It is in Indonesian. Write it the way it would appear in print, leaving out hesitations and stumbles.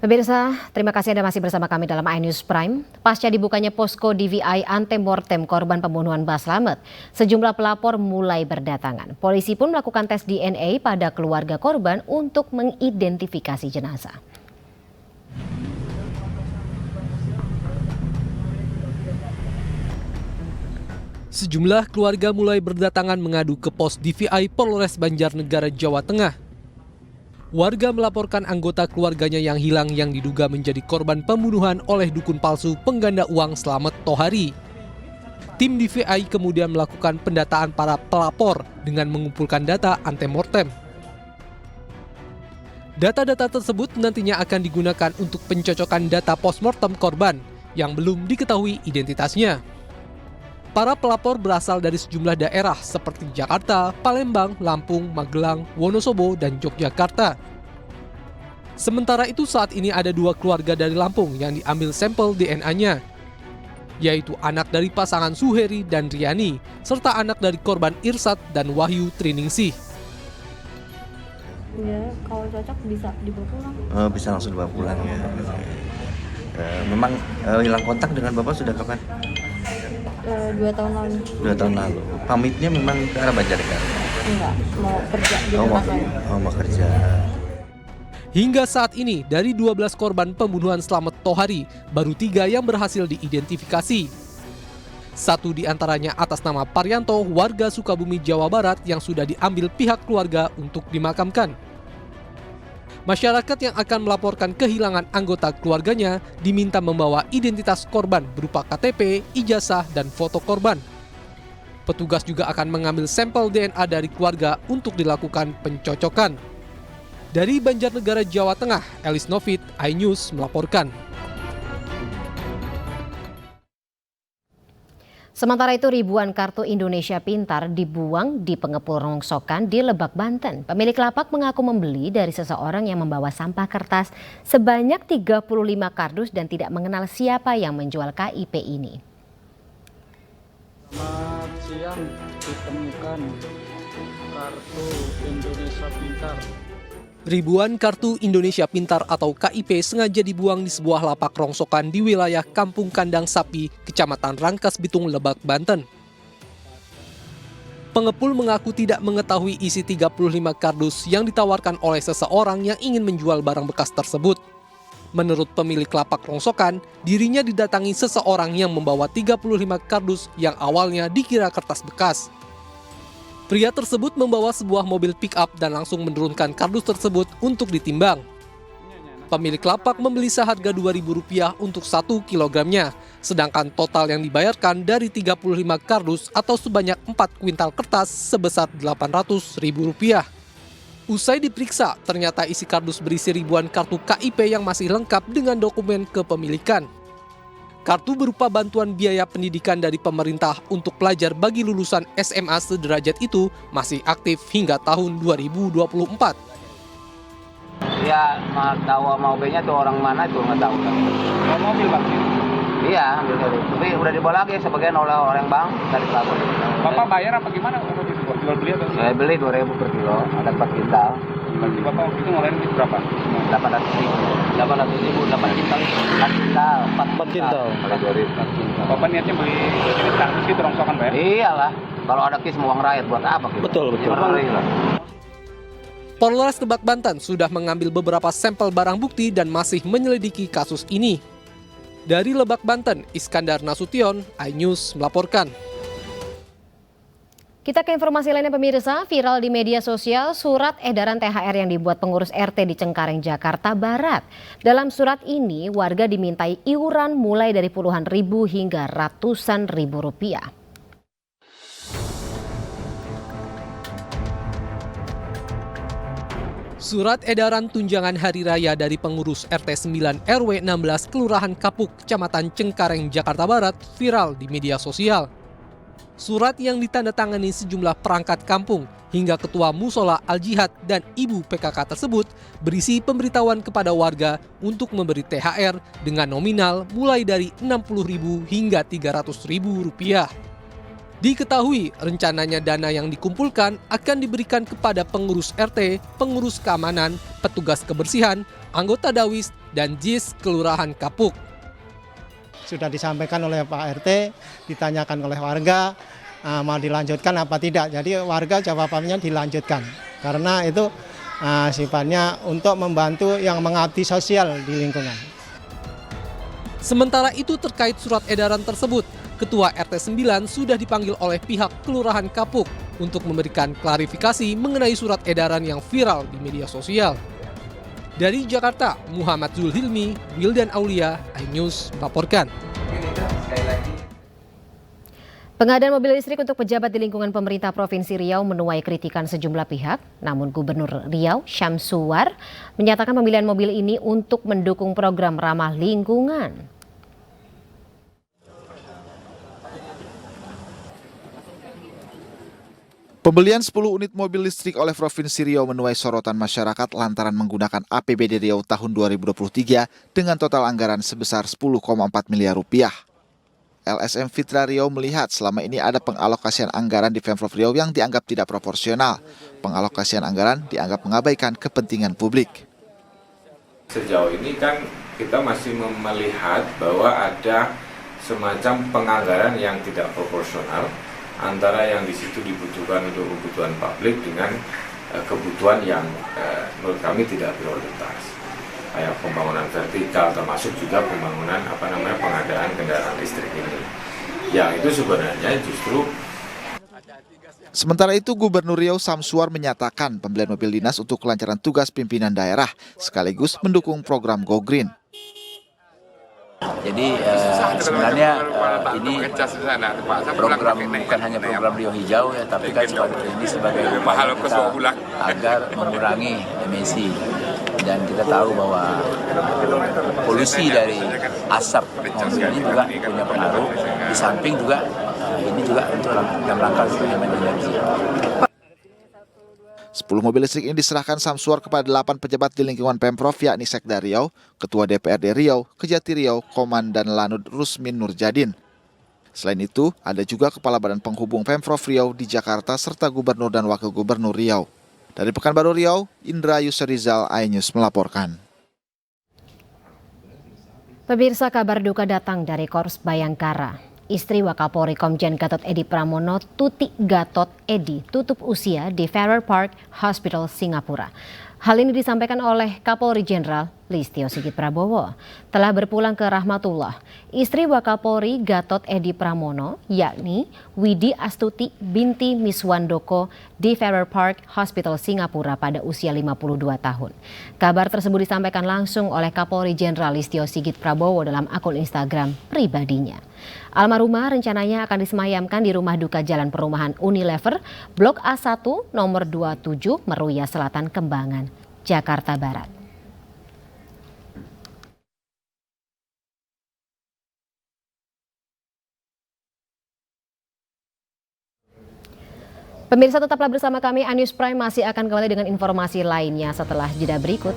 Pemirsa, terima kasih Anda masih bersama kami dalam iNews Prime. Pasca dibukanya posko DVI antemortem korban pembunuhan Mbah Slamet, sejumlah pelapor mulai berdatangan. Polisi pun melakukan tes DNA pada keluarga korban untuk mengidentifikasi jenazah. Sejumlah keluarga mulai berdatangan mengadu ke pos DVI Polres Banjarnegara, Jawa Tengah. Warga melaporkan anggota keluarganya yang hilang yang diduga menjadi korban pembunuhan oleh dukun palsu pengganda uang Slamet Tohari. Tim DVI kemudian melakukan pendataan para pelapor dengan mengumpulkan data antemortem. Data-data tersebut nantinya akan digunakan untuk pencocokan data postmortem korban yang belum diketahui identitasnya. Para pelapor berasal dari sejumlah daerah seperti Jakarta, Palembang, Lampung, Magelang, Wonosobo, dan Yogyakarta. Sementara itu saat ini ada 2 keluarga dari Lampung yang diambil sampel DNA-nya, yaitu anak dari pasangan Suheri dan Riani, serta anak dari korban Irsad dan Wahyu Triningsih. Ya, kalau cocok bisa dibawa pulang. Bisa langsung dibawa pulang ya. Memang hilang kontak dengan Bapak sudah kapan? 2 tahun lalu. 2 tahun lalu. Pamitnya memang ke arah Banjarnegara? Enggak, mau kerja di tempat lain. Mau kerja. Hingga saat ini, dari 12 korban pembunuhan Slamet Tohari, baru 3 yang berhasil diidentifikasi. 1 di antaranya atas nama Paryanto, warga Sukabumi, Jawa Barat yang sudah diambil pihak keluarga untuk dimakamkan. Masyarakat yang akan melaporkan kehilangan anggota keluarganya diminta membawa identitas korban berupa KTP, ijazah, dan foto korban. Petugas juga akan mengambil sampel DNA dari keluarga untuk dilakukan pencocokan. Dari Banjarnegara, Jawa Tengah, Elis Novit, iNews melaporkan. Sementara itu ribuan kartu Indonesia Pintar dibuang di pengepul rongsokan di Lebak, Banten. Pemilik lapak mengaku membeli dari seseorang yang membawa sampah kertas sebanyak 35 kardus dan tidak mengenal siapa yang menjual KIP ini. Selamat siang, ditemukan kartu Indonesia Pintar. Ribuan kartu Indonesia Pintar atau KIP sengaja dibuang di sebuah lapak rongsokan di wilayah Kampung Kandang Sapi, Kecamatan Rangkas Bitung, Lebak, Banten. Pengepul mengaku tidak mengetahui isi 35 kardus yang ditawarkan oleh seseorang yang ingin menjual barang bekas tersebut. Menurut pemilik lapak rongsokan, dirinya didatangi seseorang yang membawa 35 kardus yang awalnya dikira kertas bekas. Pria tersebut membawa sebuah mobil pick-up dan langsung menurunkan kardus tersebut untuk ditimbang. Pemilik lapak membeli seharga Rp2.000 untuk 1 kilogramnya, sedangkan total yang dibayarkan dari 35 kardus atau sebanyak 4 kuintal kertas sebesar Rp800.000. Usai diperiksa, ternyata isi kardus berisi ribuan kartu KIP yang masih lengkap dengan dokumen kepemilikan. Kartu berupa bantuan biaya pendidikan dari pemerintah untuk pelajar bagi lulusan SMA sederajat itu masih aktif hingga tahun 2024. Iya, tahu mobilnya tuh orang mana itu nggak tahu. Bawa mobil Bang? Iya, ambil dari. Tapi udah dibawa lagi sebagian oleh orang bang dari pelaku. Bapak bayar apa gimana waktu itu? Jual beli atau? Saya beli 2.000 per kilo, ada 4 kintal. Berarti Bapak waktu itu ngeluarin duit berapa? 800.000, 8 kintal, 4 kintal, 4 kintal. Kalau 2.000. Bapak niatnya beli ini kardus gitu rongsokan Pak ya? Iyalah, kalau ada kis uang rakyat buat apa? Gitu? Betul. Polres Lebak, Banten sudah mengambil beberapa sampel barang bukti dan masih menyelidiki kasus ini. Dari Lebak, Banten, Iskandar Nasution, iNews melaporkan. Kita ke informasi lainnya pemirsa, viral di media sosial surat edaran THR yang dibuat pengurus RT di Cengkareng, Jakarta Barat. Dalam surat ini, warga dimintai iuran mulai dari puluhan ribu hingga ratusan ribu rupiah. Surat edaran tunjangan hari raya dari pengurus RT 9 RW 16 Kelurahan Kapuk, Kecamatan Cengkareng, Jakarta Barat viral di media sosial. Surat yang ditandatangani sejumlah perangkat kampung hingga ketua Musola Al-Jihad dan ibu PKK tersebut berisi pemberitahuan kepada warga untuk memberi THR dengan nominal mulai dari Rp60.000 hingga Rp300.000. Diketahui rencananya dana yang dikumpulkan akan diberikan kepada pengurus RT, pengurus keamanan, petugas kebersihan, anggota Dawis, dan JIS Kelurahan Kapuk. Sudah disampaikan oleh Pak RT, ditanyakan oleh warga, mau dilanjutkan apa tidak. Jadi warga jawabannya dilanjutkan, karena itu sifatnya untuk membantu yang mengabdi sosial di lingkungan. Sementara itu terkait surat edaran tersebut, Ketua RT 9 sudah dipanggil oleh pihak Kelurahan Kapuk untuk memberikan klarifikasi mengenai surat edaran yang viral di media sosial. Dari Jakarta, Muhammad Zulhilmi, Wildan Aulia, iNews melaporkan. Pengadaan mobil listrik untuk pejabat di lingkungan pemerintah Provinsi Riau menuai kritikan sejumlah pihak. Namun Gubernur Riau, Syamsuar, menyatakan pemilihan mobil ini untuk mendukung program ramah lingkungan. Pembelian 10 unit mobil listrik oleh Provinsi Riau menuai sorotan masyarakat lantaran menggunakan APBD Riau tahun 2023 dengan total anggaran sebesar 10,4 miliar rupiah. LSM Fitra Riau melihat selama ini ada pengalokasian anggaran di Pemprov Riau yang dianggap tidak proporsional. Pengalokasian anggaran dianggap mengabaikan kepentingan publik. Sejauh ini kan kita masih melihat bahwa ada semacam penganggaran yang tidak proporsional antara yang di situ dibutuhkan untuk kebutuhan publik dengan kebutuhan yang menurut kami tidak prioritas. Kayak pembangunan vertikal termasuk juga pembangunan pengadaan kendaraan listrik ini. Yang itu sebenarnya justru. Sementara itu Gubernur Riau Syamsuar menyatakan pembelian mobil dinas untuk kelancaran tugas pimpinan daerah sekaligus mendukung program Go Green. Jadi sebenarnya ini program bukan hanya program Riau Hijau ya, tapi kan ini sebagai upaya kita agar mengurangi emisi. Dan kita tahu bahwa polusi dari asap mobil ini juga punya pengaruh. Di samping juga ini juga untuk dalam rangka hemat energi. 10 mobil listrik ini diserahkan Syamsuar kepada 8 pejabat di lingkungan Pemprov yakni Sekda Riau, Ketua DPRD Riau, Kejati Riau, Komandan Lanut Rusmin Nurjadin. Selain itu, ada juga Kepala Badan Penghubung Pemprov Riau di Jakarta serta Gubernur dan Wakil Gubernur Riau. Dari Pekanbaru Riau, Indra Yusrizal, iNews melaporkan. Pemirsa, kabar duka datang dari Korps Bayangkara. Istri Wakapolri Komjen Gatot Edi Pramono, Tuti Gatot Edi, tutup usia di Farrer Park Hospital, Singapura. Hal ini disampaikan oleh Kapolri Jenderal Listio Sigit Prabowo. Telah berpulang ke rahmatullah, istri Wakapolri Gatot Edi Pramono, yakni Widi Astuti binti Miswandoko di Farrer Park Hospital, Singapura pada usia 52 tahun. Kabar tersebut disampaikan langsung oleh Kapolri Jenderal Listio Sigit Prabowo dalam akun Instagram pribadinya. Almarhumah rencananya akan disemayamkan di rumah duka Jalan Perumahan Unilever, Blok A1, nomor 27, Meruya Selatan, Kembangan, Jakarta Barat. Pemirsa, tetaplah bersama kami. iNews Prime masih akan kembali dengan informasi lainnya setelah jeda berikut.